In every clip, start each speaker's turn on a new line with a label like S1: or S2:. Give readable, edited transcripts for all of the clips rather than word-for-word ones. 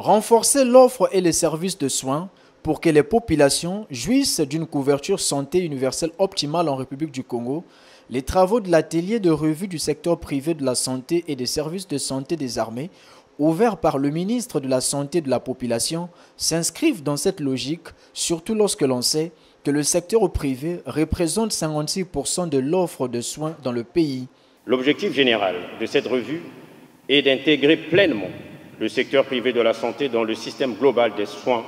S1: Renforcer l'offre et les services de soins pour que les populations jouissent d'une couverture santé universelle optimale en République du Congo. Les travaux de l'atelier de revue du secteur privé de la santé et des services de santé des armées, ouvert par le ministre de la Santé de la Population, s'inscrivent dans cette logique, surtout lorsque l'on sait que le secteur privé représente 56% de l'offre de soins dans le pays.
S2: L'objectif général de cette revue est d'intégrer pleinement le secteur privé de la santé dans le système global des soins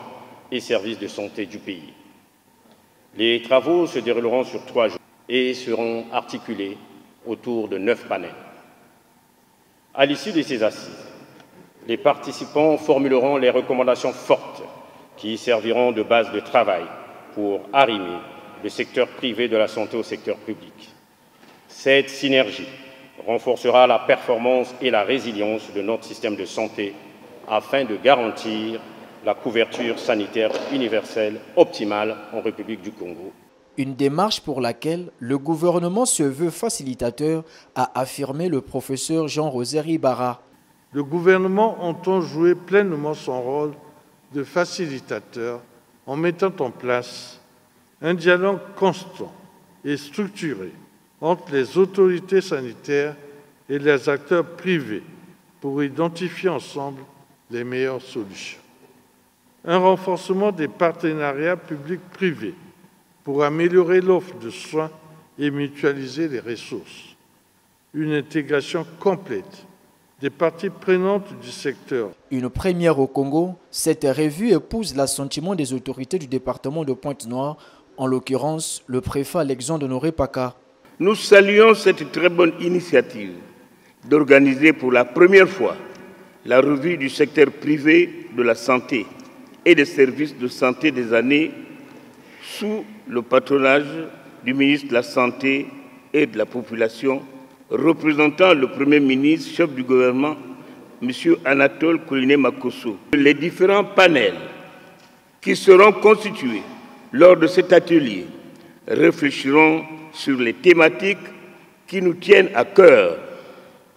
S2: et services de santé du pays. Les travaux se dérouleront sur 3 jours et seront articulés autour de 9 panels. À l'issue de ces assises, les participants formuleront les recommandations fortes qui serviront de base de travail pour arrimer le secteur privé de la santé au secteur public. Cette synergie renforcera la performance et la résilience de notre système de santé afin de garantir la couverture sanitaire universelle optimale en République du Congo.
S1: Une démarche pour laquelle le gouvernement se veut facilitateur, a affirmé le professeur Jean-Rosé Ribara.
S3: Le gouvernement entend jouer pleinement son rôle de facilitateur en mettant en place un dialogue constant et structuré entre les autorités sanitaires et les acteurs privés pour identifier ensemble les meilleures solutions. Un renforcement des partenariats publics-privés pour améliorer l'offre de soins et mutualiser les ressources. Une intégration complète des parties prenantes du secteur.
S1: Une première au Congo, cette revue épouse l'assentiment des autorités du département de Pointe-Noire, en l'occurrence le préfet Alexandre Honoré Paka.
S4: Nous saluons cette très bonne initiative d'organiser pour la première fois la revue du secteur privé de la santé et des services de santé des années sous le patronage du ministre de la Santé et de la Population, représentant le Premier ministre, chef du gouvernement, M. Anatole Kouliné Makosso. Les différents panels qui seront constitués lors de cet atelier réfléchiront sur les thématiques qui nous tiennent à cœur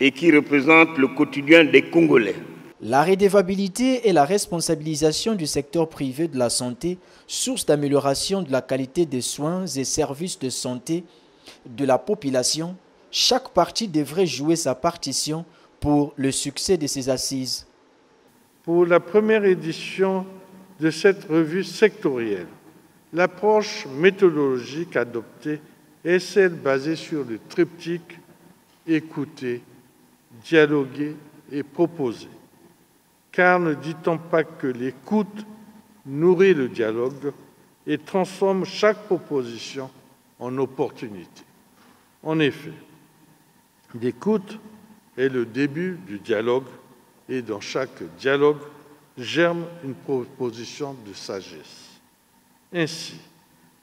S4: et qui représentent le quotidien des Congolais.
S1: La redevabilité et la responsabilisation du secteur privé de la santé, source d'amélioration de la qualité des soins et services de santé de la population, chaque partie devrait jouer sa partition pour le succès de ces assises.
S3: Pour la première édition de cette revue sectorielle, l'approche méthodologique adoptée est celle basée sur le triptyque écouter, dialoguer et proposer. Car ne dit-on pas que l'écoute nourrit le dialogue et transforme chaque proposition en opportunité? En effet, l'écoute est le début du dialogue et dans chaque dialogue germe une proposition de sagesse. Ainsi,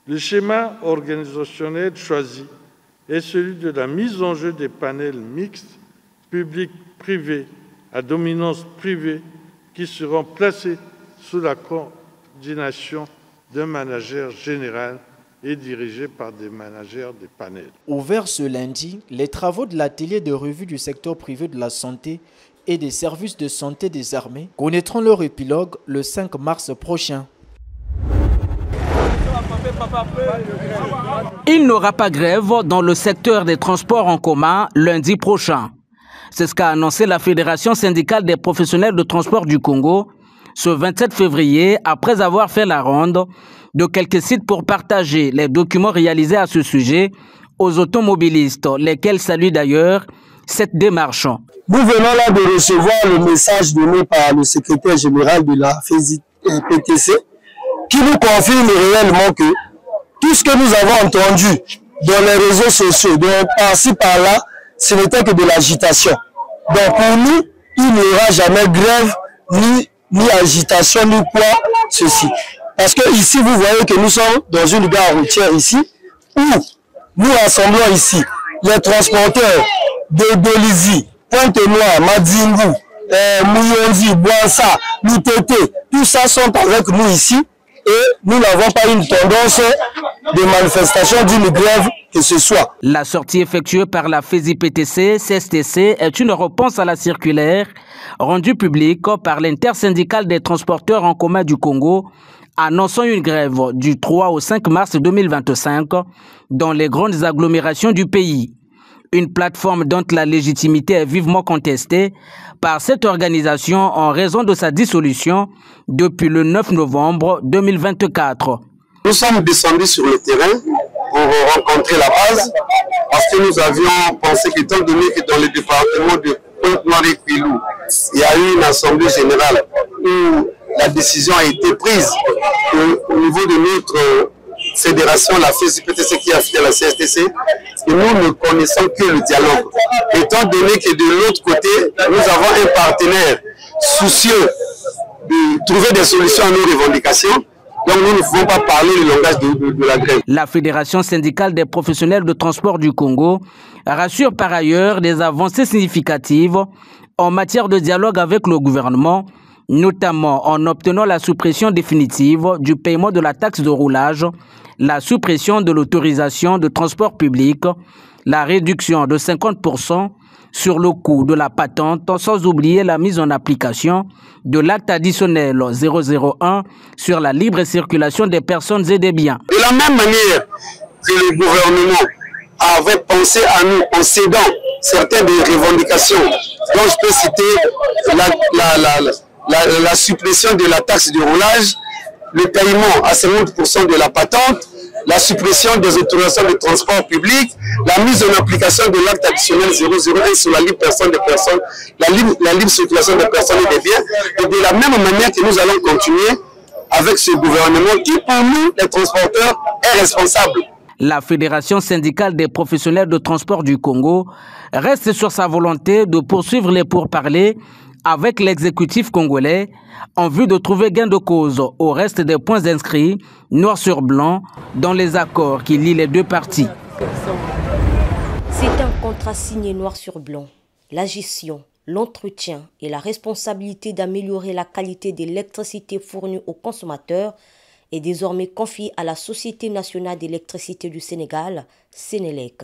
S3: le schéma organisationnel choisi est celui de la mise en jeu des panels mixtes, publics-privés, à dominance privée, qui seront placés sous la coordination d'un manager général et dirigés par des managers des panels.
S1: Ouvert ce lundi, les travaux de l'atelier de revue du secteur privé de la santé et des services de santé des armées connaîtront leur épilogue le 5 mars prochain.
S5: Il n'aura pas grève dans le secteur des transports en commun lundi prochain. C'est ce qu'a annoncé la Fédération syndicale des professionnels de transport du Congo ce 27 février après avoir fait la ronde de quelques sites pour partager les documents réalisés à ce sujet aux automobilistes, lesquels saluent d'ailleurs cette démarche.
S6: Nous venons là de recevoir le message donné par le secrétaire général de la PTC qui nous confirme réellement que tout ce que nous avons entendu dans les réseaux sociaux, par-ci par-là, ce n'était que de l'agitation. Donc pour nous, il n'y aura jamais grève, ni agitation, ni quoi, ceci. Parce que ici, vous voyez que nous sommes dans une gare routière ici, où nous rassemblons ici les transporteurs de Belizy, Pointe-Noire, Madingu, Mouyondi, Boansa, Mitete, tout ça sont avec nous ici et nous n'avons pas une tendance des manifestations, d'une grève que ce soit.
S5: La sortie effectuée par la FESI-PTC, CSTC, est une réponse à la circulaire rendue publique par l'intersyndicale des transporteurs en commun du Congo, annonçant une grève du 3 au 5 mars 2025 dans les grandes agglomérations du pays. Une plateforme dont la légitimité est vivement contestée par cette organisation en raison de sa dissolution depuis le 9 novembre 2024.
S6: Nous sommes descendus sur le terrain pour rencontrer la base parce que nous avions pensé qu'étant donné que dans le département de Pointe-Noire-et-Quilou, il y a eu une assemblée générale où la décision a été prise au niveau de notre fédération, la FESI-PTC qui a affilié à la CSTC, et nous ne connaissons que le dialogue. Étant donné que de l'autre côté, nous avons un partenaire soucieux de trouver des solutions à nos revendications, donc nous ne pouvons pas parler le langage de la grève.
S5: La Fédération syndicale des professionnels de transport du Congo rassure par ailleurs des avancées significatives en matière de dialogue avec le gouvernement, notamment en obtenant la suppression définitive du paiement de la taxe de roulage, la suppression de l'autorisation de transport public, la réduction de 50% sur le coût de la patente, sans oublier la mise en application de l'acte additionnel 001 sur la libre circulation des personnes et des biens.
S6: De la même manière que le gouvernement avait pensé à nous en cédant certaines des revendications, dont je peux citer la suppression de la taxe de roulage, le paiement à 50% de la patente, la suppression des autorisations de transport public, la mise en application de l'acte additionnel 001 sur la libre personne des personnes, la libre circulation des personnes et des biens. Et de la même manière que nous allons continuer avec ce gouvernement qui, pour nous, les transporteurs, est responsable.
S5: La Fédération syndicale des professionnels de transport du Congo reste sur sa volonté de poursuivre les pourparlers avec l'exécutif congolais en vue de trouver gain de cause au reste des points inscrits noir sur blanc dans les accords qui lient les deux parties.
S7: C'est un contrat signé noir sur blanc. La gestion, l'entretien et la responsabilité d'améliorer la qualité de l'électricité fournie aux consommateurs est désormais confiée à la Société nationale d'électricité du Sénégal, Sénélec.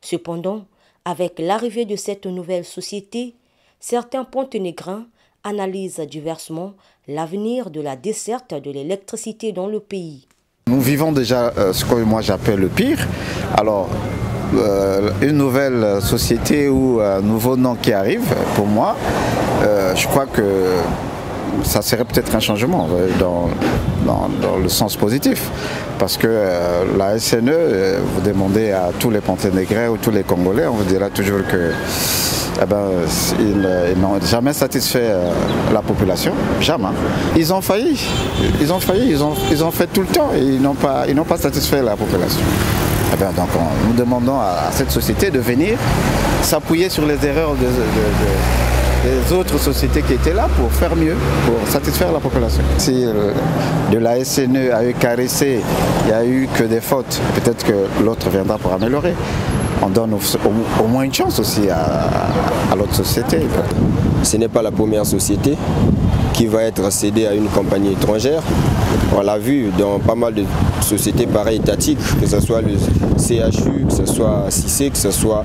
S7: Cependant, avec l'arrivée de cette nouvelle société, certains ponténégrins analysent diversement l'avenir de la desserte de l'électricité dans le pays.
S8: Nous vivons déjà ce que moi j'appelle le pire. Alors, une nouvelle société ou un nouveau nom qui arrive, pour moi, je crois que ça serait peut-être un changement dans le sens positif. Parce que la SNE, vous demandez à tous les ponténégrins ou tous les Congolais, on vous dira toujours que ils n'ont jamais satisfait la population, jamais. Ils ont failli, ils ont fait tout le temps et ils n'ont pas satisfait la population. Donc nous demandons à cette société de venir s'appuyer sur les erreurs des autres sociétés qui étaient là pour faire mieux, pour satisfaire la population. Si de la SNE a eu caressé, il n'y a eu que des fautes, peut-être que l'autre viendra pour améliorer. On donne au moins une chance aussi à l'autre société.
S9: Ce n'est pas la première société qui va être cédée à une compagnie étrangère. On l'a vu dans pas mal de sociétés pareilles étatiques, que ce soit le CHU, que ce soit CICE, que ce soit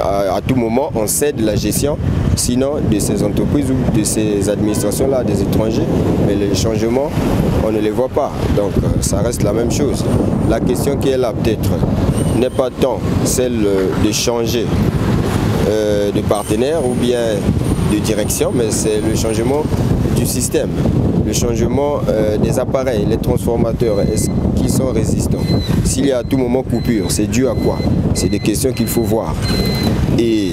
S9: à tout moment on cède la gestion, sinon de ces entreprises ou de ces administrations-là, des étrangers. Mais les changements, on ne les voit pas. Donc ça reste la même chose. La question qui est là peut-être n'est pas tant celle de changer de partenaire ou bien de direction, mais c'est le changement du système, le changement des appareils, les transformateurs, est-ce qu'ils sont résistants? S'il y a à tout moment coupure, c'est dû à quoi? C'est des questions qu'il faut voir. Et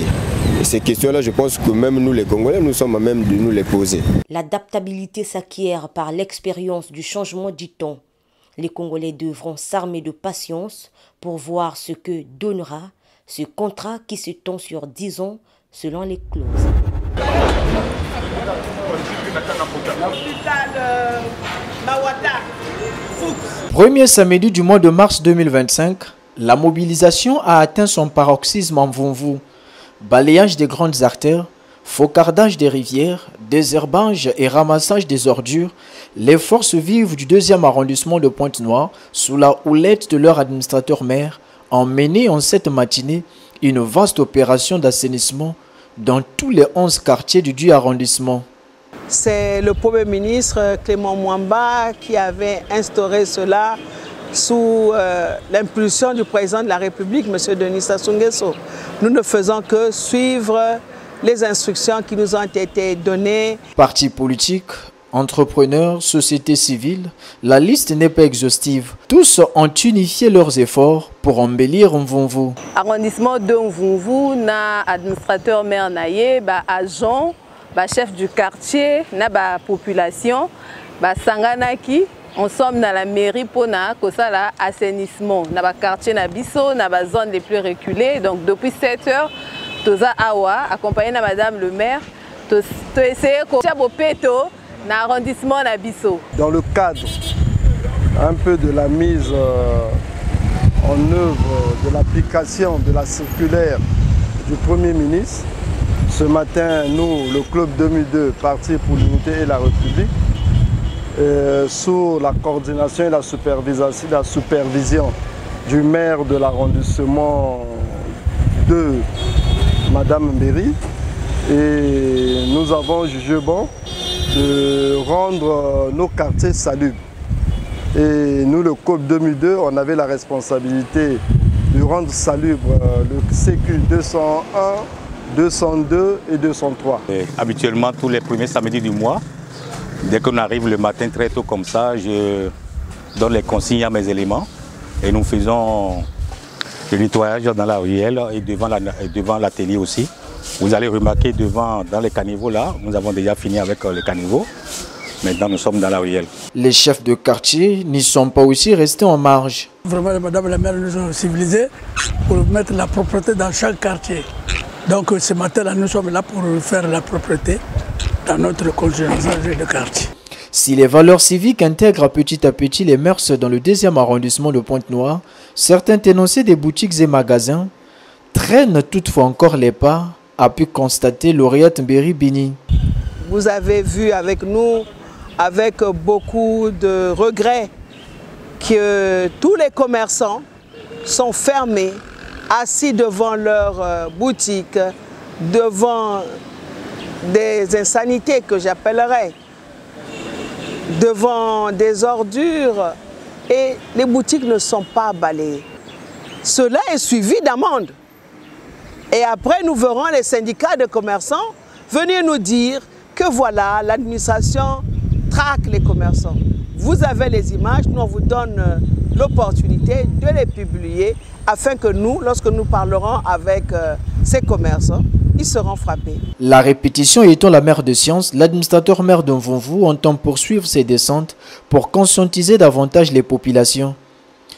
S9: ces questions-là, je pense que même nous les Congolais, nous sommes à même de nous les poser.
S7: L'adaptabilité s'acquiert par l'expérience du changement du temps. Les Congolais devront s'armer de patience pour voir ce que donnera ce contrat qui s'étend sur 10 ans selon les clauses.
S1: Premier samedi du mois de mars 2025, la mobilisation a atteint son paroxysme en Vunvu. Balayage des grandes artères, Faucardage des rivières, désherbage et ramassage des ordures, les forces vives du 2e arrondissement de Pointe-Noire, sous la houlette de leur administrateur maire, ont mené en cette matinée une vaste opération d'assainissement dans tous les 11 quartiers du 10 arrondissement.
S10: C'est le Premier ministre Clément Mwamba qui avait instauré cela sous l'impulsion du président de la République, M. Denis Sassou Nguesso. Nous ne faisons que suivre les instructions qui nous ont été données.
S1: Partis politiques, entrepreneurs, sociétés civiles, la liste n'est pas exhaustive. Tous ont unifié leurs efforts pour embellir Mvumvu.
S11: Arrondissement de Mvumvu, na administrateur maire naye, agent, chef du quartier, na population, sanganaki. Ensemble dans la mairie pour la assainissement. Dans le quartier Nabiso, dans la zone les plus reculées. Donc depuis 7 heures, Toza Awa, accompagné de Madame le maire, tu essayé de dans l'arrondissement Nabiso.
S12: Dans le cadre un peu de la mise en œuvre de l'application de la circulaire du Premier ministre, ce matin, nous, le Club 2002, Parti pour l'Unité et la République, sous la coordination et la supervision du maire de l'arrondissement de Madame Mbéry, et nous avons jugé bon de rendre nos quartiers salubres. Et nous, le COP 2002, on avait la responsabilité de rendre salubre le CQ 201, 202 et 203.
S13: Habituellement, tous les premiers samedis du mois, dès qu'on arrive le matin très tôt comme ça, je donne les consignes à mes éléments et nous faisons le nettoyage dans la ruelle et devant l'atelier aussi. Vous allez remarquer dans les caniveaux là, nous avons déjà fini avec les caniveaux. Maintenant nous sommes dans la ruelle.
S1: Les chefs de quartier n'y sont pas aussi restés en marge.
S14: Vraiment, Madame la maire nous a civilisés pour mettre la propreté dans chaque quartier. Donc ce matin-là, nous sommes là pour faire la propreté dans notre conscience de quartier.
S1: Si les valeurs civiques intègrent petit à petit les mœurs dans le 2e arrondissement de Pointe-Noire, certains tenanciers des boutiques et magasins traînent toutefois encore les pas, a pu constater Laureate Mbéry Bini.
S10: Vous avez vu avec nous, avec beaucoup de regrets, que tous les commerçants sont fermés, assis devant leur boutique, devant des insanités que j'appellerais, devant des ordures, et les boutiques ne sont pas balayées. Cela est suivi d'amendes. Et après, nous verrons les syndicats de commerçants venir nous dire que voilà, l'administration traque les commerçants. Vous avez les images, nous on vous donne l'opportunité de les publier afin que nous, lorsque nous parlerons avec ces commerçants, ils seront frappés.
S1: La répétition étant la mère de science, l'administrateur maire de Mvumvu entend poursuivre ses descentes pour conscientiser davantage les populations.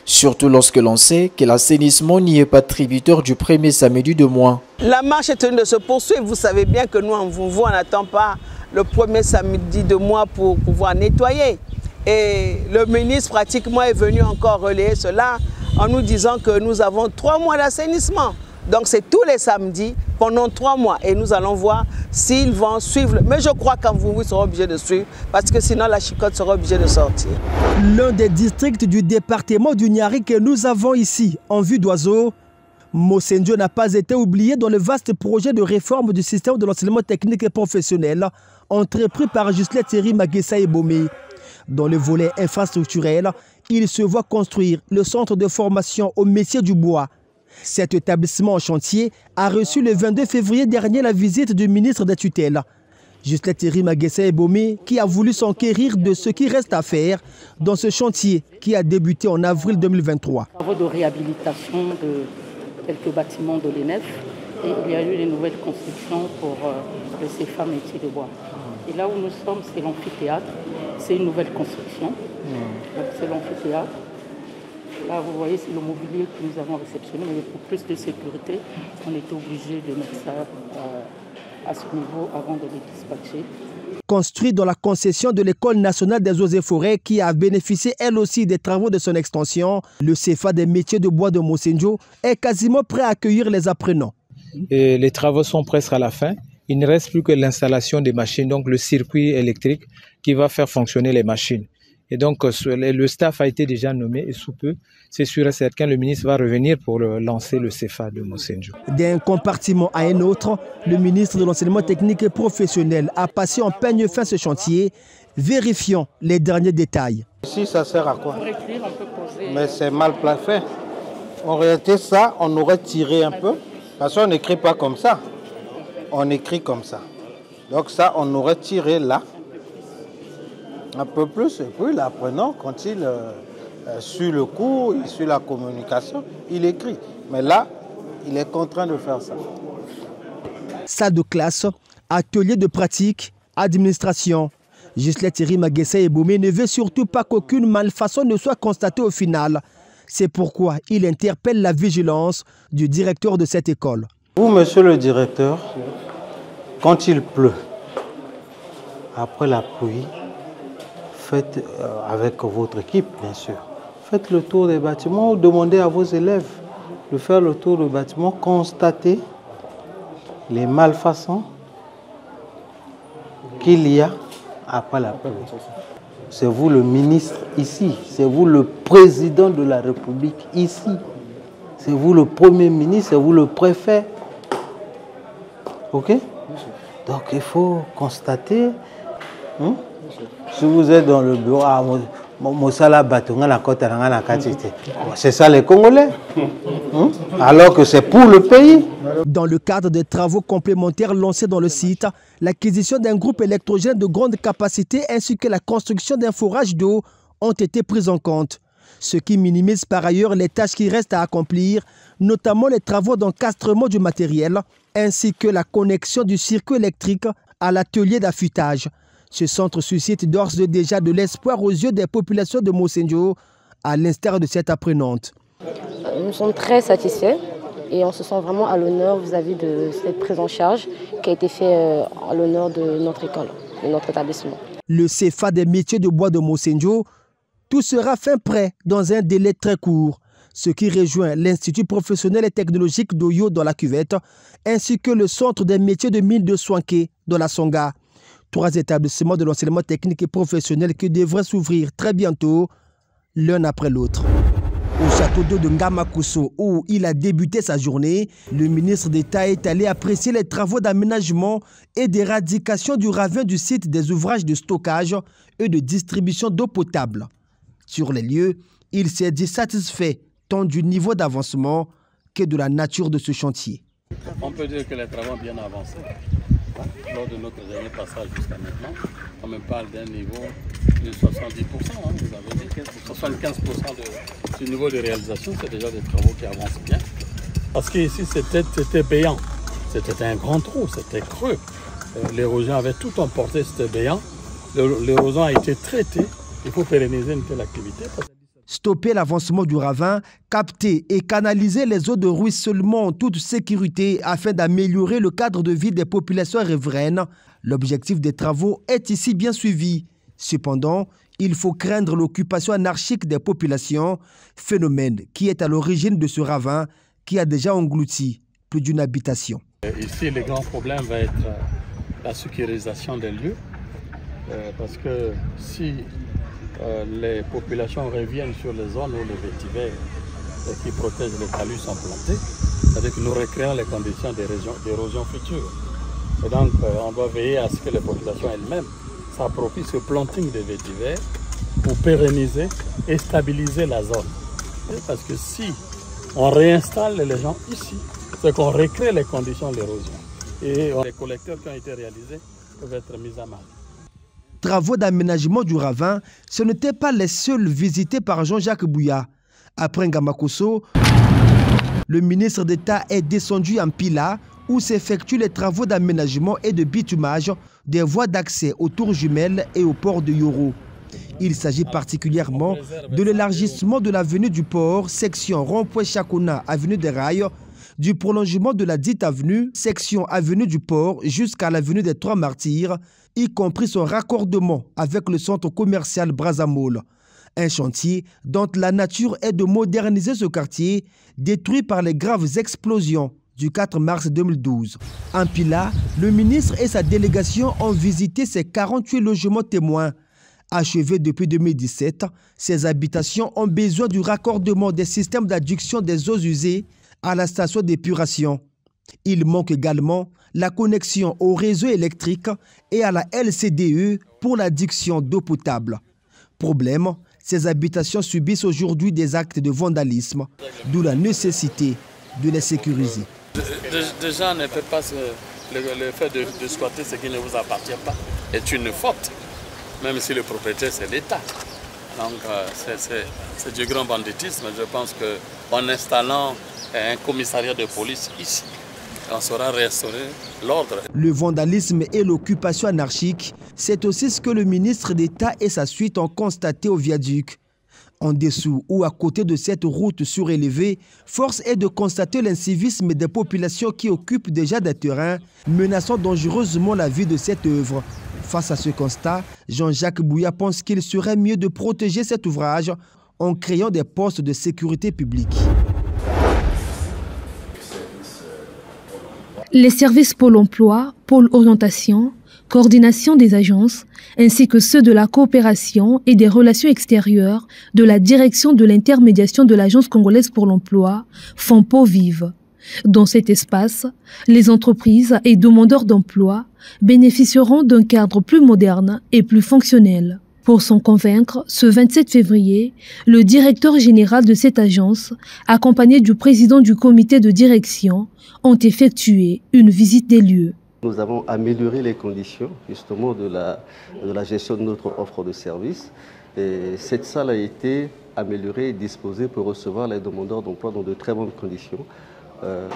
S1: Surtout lorsque l'on sait que l'assainissement n'y est pas tributaire du premier samedi de mois.
S10: La marche est tenue de se poursuivre. Vous savez bien que nous, en Mvumvu, on n'attend pas le premier samedi de mois pour pouvoir nettoyer. Et le ministre pratiquement est venu encore relayer cela en nous disant que nous avons 3 mois d'assainissement. Donc c'est tous les samedis pendant 3 mois et nous allons voir s'ils vont suivre. Mais je crois qu'en vous seront obligés de suivre parce que sinon la chicotte sera obligée de sortir.
S15: L'un des districts du département du Niari que nous avons ici en vue d'oiseau, Mosendio n'a pas été oublié dans le vaste projet de réforme du système de l'enseignement technique et professionnel entrepris par Juslet Thierry Magessa Ebomé. Dans le volet infrastructurel, il se voit construire le centre de formation au métier du bois. Cet établissement en chantier a reçu le 22 février dernier la visite du ministre des tutelles. Juslet Thierry Magessa Ebomé qui a voulu s'enquérir de ce qui reste à faire dans ce chantier qui a débuté en avril 2023.
S16: Travaux de réhabilitation de quelques bâtiments de l'ENEF et il y a eu des nouvelles constructions pour le CFA métier de bois. Et là où nous sommes, c'est l'amphithéâtre. C'est une nouvelle construction. C'est l'amphithéâtre. Là, vous voyez, c'est le mobilier que nous avons réceptionné, mais pour plus de sécurité, on était obligé de mettre ça à ce niveau avant de les dispatcher.
S15: Construit dans la concession de l'École nationale des eaux et forêts qui a bénéficié elle aussi des travaux de son extension, le CFA des métiers de bois de Mosendio est quasiment prêt à accueillir les apprenants.
S17: Et les travaux sont presque à la fin. il ne reste plus que l'installation des machines, donc le circuit électrique qui va faire fonctionner les machines. Et donc, le staff a été déjà nommé et sous peu, c'est sûr et certain, le ministre va revenir pour lancer le CFA de Mosendjo.
S15: D'un compartiment à un autre, le ministre de l'Enseignement technique et professionnel a passé en peigne fin ce chantier, vérifiant les derniers détails.
S18: Ici, ça sert à quoi? Mais c'est mal fait. En réalité, ça, on aurait tiré un peu, parce qu'on n'écrit pas comme ça. On écrit comme ça. Donc ça, on aurait tiré là. Un peu plus, et puis l'apprenant, quand il suit le cours, il suit la communication, il écrit. Mais là, il est contraint de faire ça.
S15: Salle de classe, atelier de pratique, administration. Gisèle Thierry Maguessa et Boumé ne veut surtout pas qu'aucune malfaçon ne soit constatée au final. C'est pourquoi il interpelle la vigilance du directeur de cette école.
S18: Vous, monsieur le directeur, quand il pleut, après la pluie, faites avec votre équipe, bien sûr. Faites le tour des bâtiments ou demandez à vos élèves de faire le tour des bâtiments, constater les malfaçons qu'il y a après la pluie. C'est vous le ministre ici, c'est vous le président de la République ici, c'est vous le premier ministre, c'est vous le préfet. Ok? Donc il faut constater. Si vous êtes dans le bureau, c'est ça les Congolais. Alors que c'est pour le pays.
S15: Dans le cadre des travaux complémentaires lancés dans le site, l'acquisition d'un groupe électrogène de grande capacité ainsi que la construction d'un forage d'eau ont été prises en compte. Ce qui minimise par ailleurs les tâches qui restent à accomplir, notamment les travaux d'encastrement du matériel ainsi que la connexion du circuit électrique à l'atelier d'affûtage. Ce centre suscite d'ores et déjà de l'espoir aux yeux des populations de Mosendjo, à l'instar de cette apprenante.
S19: Nous sommes très satisfaits et on se sent vraiment à l'honneur vis-à-vis de cette prise en charge qui a été faite à l'honneur de notre école, de notre établissement.
S15: Le CFA des métiers de bois de Mosendjo, tout sera fin prêt dans un délai très court, ce qui rejoint l'Institut professionnel et technologique d'Oyo dans la Cuvette, ainsi que le Centre des métiers de mine de Soinké dans la Songa. 3 établissements de l'enseignement technique et professionnel qui devraient s'ouvrir très bientôt, l'un après l'autre. Au château d'eau de Ngamakosso, où il a débuté sa journée, le ministre d'État est allé apprécier les travaux d'aménagement et d'éradication du ravin du site des ouvrages de stockage et de distribution d'eau potable. Sur les lieux, il s'est dit satisfait tant du niveau d'avancement que de la nature de ce chantier.
S20: On peut dire que les travaux ont bien avancé. Lors de notre dernier passage jusqu'à maintenant, on me parle d'un niveau de 70%, vous avez dit 75% du niveau de réalisation, c'est déjà des travaux qui avancent bien. Parce qu'ici c'était béant, c'était un grand trou, c'était creux. L'érosion avait tout emporté, c'était béant. L'érosion a été traitée, il faut pérenniser une telle activité.
S15: Stopper l'avancement du ravin, capter et canaliser les eaux de ruissellement en toute sécurité afin d'améliorer le cadre de vie des populations riveraines. L'objectif des travaux est ici bien suivi. Cependant, il faut craindre l'occupation anarchique des populations, phénomène qui est à l'origine de ce ravin qui a déjà englouti plus d'une habitation.
S20: Ici, le grand problème va être la sécurisation des lieux, parce que si les populations reviennent sur les zones où les vétivers qui protègent les talus sont plantés, c'est-à-dire que nous recréons les conditions d'érosion future. Et donc, on doit veiller à ce que les populations elles-mêmes s'approprient ce planting des vétivers pour pérenniser et stabiliser la zone. Parce que si on réinstalle les gens ici, c'est qu'on recrée les conditions d'érosion. Et les collecteurs qui ont été réalisés peuvent être mis à mal.
S15: Travaux d'aménagement du ravin, ce n'étaient pas les seuls visités par Jean-Jacques Bouya. Après Ngamakosso, le ministre d'État est descendu en Pila, où s'effectuent les travaux d'aménagement et de bitumage des voies d'accès aux tours jumelles et au port de Yoro. Il s'agit particulièrement de l'élargissement de l'avenue du port, section rond-point Chakona, avenue des Rails, du prolongement de la dite avenue, section avenue du port, jusqu'à l'avenue des Trois Martyrs, y compris son raccordement avec le centre commercial Brazamol. Un chantier dont la nature est de moderniser ce quartier, détruit par les graves explosions du 4 mars 2012. En Pila, le ministre et sa délégation ont visité ces 48 logements témoins. Achevés depuis 2017, ces habitations ont besoin du raccordement des systèmes d'adduction des eaux usées à la station d'épuration. Il manque également la connexion au réseau électrique et à la LCDE pour l'adduction d'eau potable. Problème, ces habitations subissent aujourd'hui des actes de vandalisme, d'où la nécessité de les sécuriser.
S20: Des gens ne peuvent pas le fait de squatter ce qui ne vous appartient pas est une faute, même si le propriétaire c'est l'État. Donc c'est du grand banditisme. Je pense qu'en installant un commissariat de police ici, on saura restaurer l'ordre.
S15: Le vandalisme et l'occupation anarchique, c'est aussi ce que le ministre d'État et sa suite ont constaté au viaduc. En dessous ou à côté de cette route surélevée, force est de constater l'incivisme des populations qui occupent déjà des terrains, menaçant dangereusement la vie de cette œuvre. Face à ce constat, Jean-Jacques Bouya pense qu'il serait mieux de protéger cet ouvrage en créant des postes de sécurité publique.
S21: Les services Pôle emploi, Pôle orientation, coordination des agences, ainsi que ceux de la coopération et des relations extérieures de la direction de l'intermédiation de l'Agence congolaise pour l'emploi font peau vive. Dans cet espace, les entreprises et demandeurs d'emploi bénéficieront d'un cadre plus moderne et plus fonctionnel. Pour s'en convaincre, ce 27 février, le directeur général de cette agence, accompagné du président du comité de direction, ont effectué une visite des lieux.
S22: Nous avons amélioré les conditions justement de la gestion de notre offre de services. Et cette salle a été améliorée et disposée pour recevoir les demandeurs d'emploi dans de très bonnes conditions.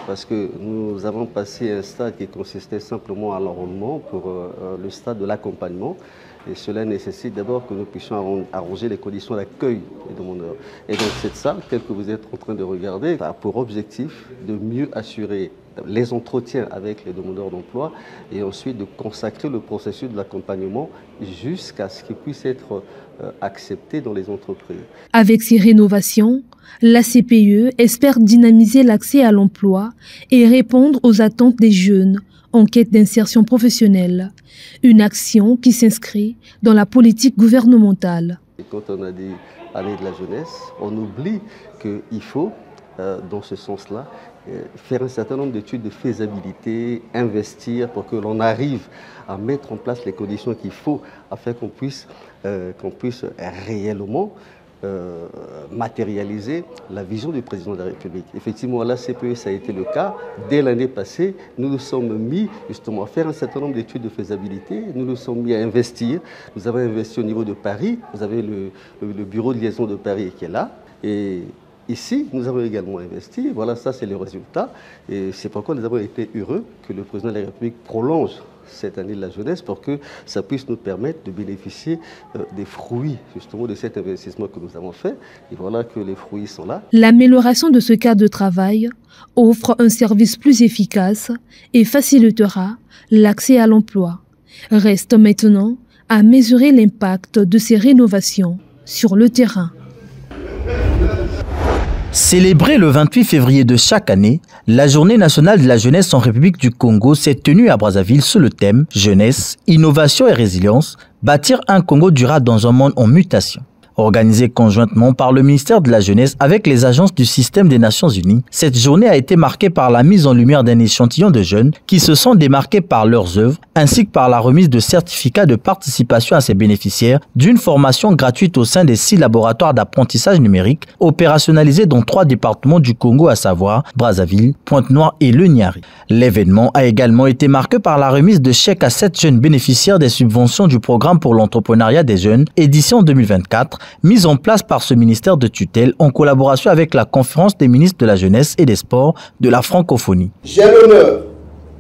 S22: Parce que nous avons passé un stade qui consistait simplement à l'enrôlement pour le stade de l'accompagnement. Et cela nécessite d'abord que nous puissions arranger les conditions d'accueil des demandeurs. Et donc cette salle, telle que vous êtes en train de regarder, a pour objectif de mieux assurer les entretiens avec les demandeurs d'emploi et ensuite de consacrer le processus de l'accompagnement jusqu'à ce qu'il puisse être accepté dans les entreprises.
S21: Avec ces rénovations, la CPE espère dynamiser l'accès à l'emploi et répondre aux attentes des jeunes en quête d'insertion professionnelle. Une action qui s'inscrit dans la politique gouvernementale.
S22: Et quand on a dit année de la jeunesse, on oublie qu'il faut, dans ce sens-là, faire un certain nombre d'études de faisabilité, investir pour que l'on arrive à mettre en place les conditions qu'il faut afin qu'on puisse réellement matérialiser la vision du président de la République. Effectivement, à la CPE, ça a été le cas. Dès l'année passée, nous nous sommes mis justement à faire un certain nombre d'études de faisabilité. Nous nous sommes mis à investir. Nous avons investi au niveau de Paris. Vous avez le bureau de liaison de Paris qui est là. Et ici, nous avons également investi. Voilà, ça c'est le résultat. Et c'est pourquoi nous avons été heureux que le président de la République prolonge cette année de la jeunesse pour que ça puisse nous permettre de bénéficier des fruits justement de cet investissement que nous avons fait. Et voilà que les fruits sont là.
S21: L'amélioration de ce cadre de travail offre un service plus efficace et facilitera l'accès à l'emploi. Reste maintenant à mesurer l'impact de ces rénovations sur le terrain.
S23: Célébrée le 28 février de chaque année, la Journée nationale de la jeunesse en République du Congo s'est tenue à Brazzaville sous le thème « Jeunesse, innovation et résilience, bâtir un Congo durable dans un monde en mutation ». Organisée conjointement par le ministère de la Jeunesse avec les agences du système des Nations Unies, cette journée a été marquée par la mise en lumière d'un échantillon de jeunes qui se sont démarqués par leurs œuvres, ainsi que par la remise de certificats de participation à ses bénéficiaires d'une formation gratuite au sein des 6 laboratoires d'apprentissage numérique opérationnalisés dans 3 départements du Congo, à savoir Brazzaville, Pointe-Noire et le Niari. L'événement a également été marqué par la remise de chèques à 7 jeunes bénéficiaires des subventions du programme pour l'entrepreneuriat des jeunes, édition 2024, mise en place par ce ministère de tutelle en collaboration avec la conférence des ministres de la jeunesse et des sports de la francophonie.
S24: J'ai l'honneur,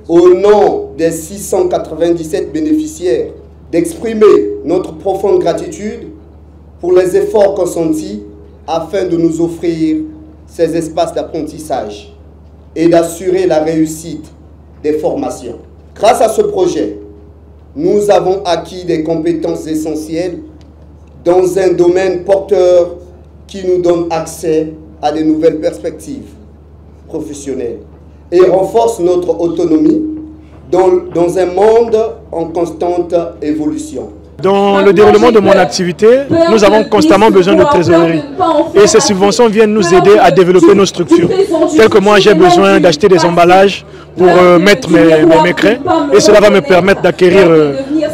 S24: au nom des 697 bénéficiaires, d'exprimer notre profonde gratitude pour les efforts consentis afin de nous offrir ces espaces d'apprentissage et d'assurer la réussite des formations. Grâce à ce projet, nous avons acquis des compétences essentielles dans un domaine porteur qui nous donne accès à de nouvelles perspectives professionnelles. et renforce notre autonomie dans un monde en constante évolution.
S2: Dans le déroulement de mon activité, nous avons constamment besoin de trésorerie. Et ces subventions viennent nous aider à développer nos structures. Tel que moi, j'ai besoin d'acheter des emballages pour mettre mes craies. Et cela va me permettre d'acquérir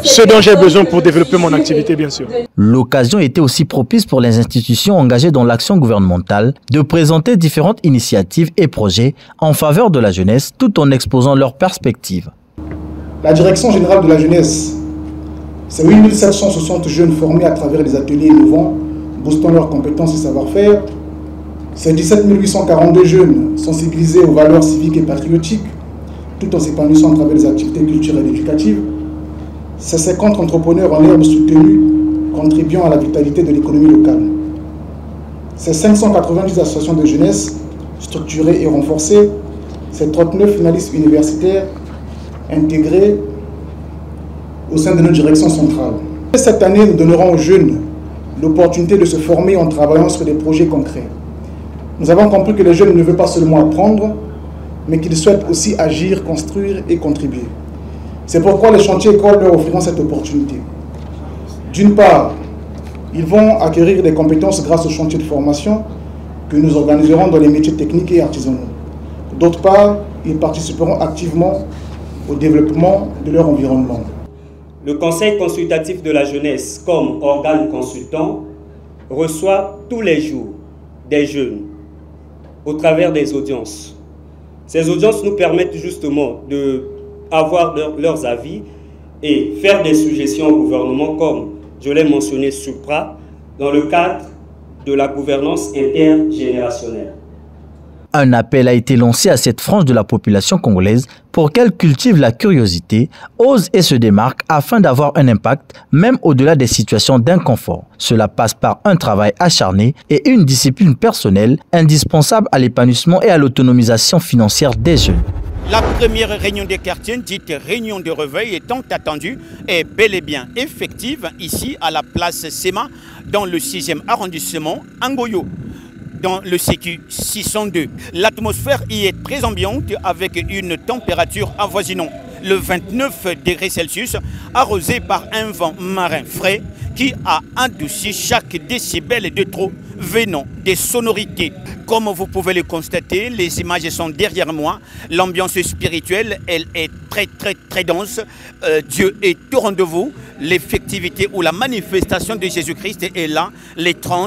S2: ce dont j'ai besoin pour développer mon activité, bien sûr.
S23: L'occasion était aussi propice pour les institutions engagées dans l'action gouvernementale de présenter différentes initiatives et projets en faveur de la jeunesse, tout en exposant leurs perspectives.
S3: La Direction générale de la jeunesse, c'est 8760 jeunes formés à travers des ateliers innovants, boostant leurs compétences et savoir-faire. C'est 17 842 jeunes sensibilisés aux valeurs civiques et patriotiques, tout en s'épanouissant à travers des activités culturelles et éducatives. C'est 50 entrepreneurs en herbe soutenus, contribuant à la vitalité de l'économie locale. C'est 590 associations de jeunesse structurées et renforcées. C'est 39 finalistes universitaires intégrés au sein de notre direction centrale. Cette année, nous donnerons aux jeunes l'opportunité de se former en travaillant sur des projets concrets. Nous avons compris que les jeunes ne veulent pas seulement apprendre, mais qu'ils souhaitent aussi agir, construire et contribuer. C'est pourquoi les chantiers écoles leur offriront cette opportunité. D'une part, ils vont acquérir des compétences grâce aux chantiers de formation que nous organiserons dans les métiers techniques et artisanaux. D'autre part, ils participeront activement au développement de leur environnement.
S4: Le Conseil consultatif de la jeunesse, comme organe consultant, reçoit tous les jours des jeunes au travers des audiences. Ces audiences nous permettent justement d'avoir leurs avis et faire des suggestions au gouvernement, comme je l'ai mentionné supra, dans le cadre de la gouvernance intergénérationnelle.
S23: Un appel a été lancé à cette frange de la population congolaise pour qu'elle cultive la curiosité, ose et se démarque afin d'avoir un impact, même au-delà des situations d'inconfort. Cela passe par un travail acharné et une discipline personnelle indispensable à l'épanouissement et à l'autonomisation financière des jeunes.
S6: La première réunion des quartiers, dite réunion de réveil, étant attendue, est bel et bien effective ici à la place Sema, dans le 6e arrondissement, Angoyo, dans le CQ 602. L'atmosphère y est très ambiante avec une température avoisinant le 29 degrés Celsius, arrosée par un vent marin frais qui a adouci chaque décibel de trop venant des sonorités. Comme vous pouvez le constater, les images sont derrière moi. L'ambiance spirituelle, elle est très dense. Dieu est au rendez-vous. L'effectivité ou la manifestation de Jésus-Christ est là. Les trans,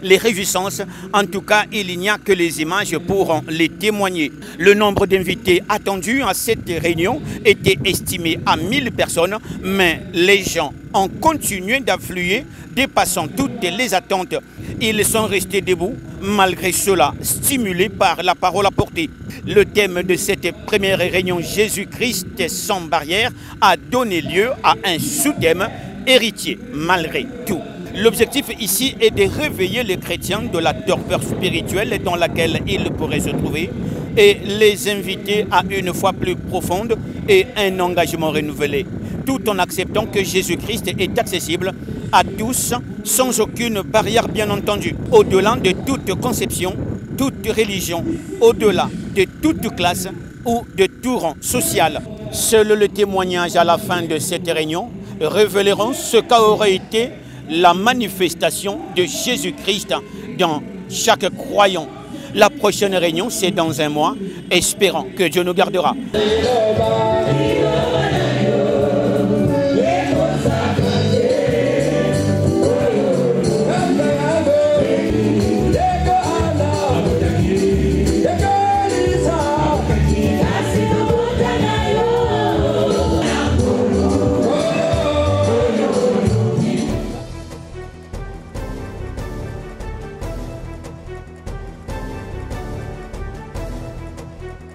S6: les réjouissances. En tout cas, il n'y a que les images pour les témoigner. Le nombre d'invités attendus à cette réunion était estimé à 1000 personnes, mais les gens ont continué d'affluer, dépassant toutes les attentes. Ils sont restés debout, malgré cela, stimulés par la parole apportée. Le thème de cette première réunion, Jésus-Christ sans barrière, a donné lieu à un sous-thème, héritier malgré tout. L'objectif ici est de réveiller les chrétiens de la torpeur spirituelle dans laquelle ils pourraient se trouver et les inviter à une foi plus profonde et un engagement renouvelé, tout en acceptant que Jésus-Christ est accessible à tous, sans aucune barrière bien entendu, au-delà de toute conception, toute religion, au-delà de toute classe ou de tout rang social. Seul le témoignage à la fin de cette réunion révéleront ce qu'aurait été la manifestation de Jésus-Christ dans chaque croyant. La prochaine réunion, c'est dans un mois, espérant que Dieu nous gardera.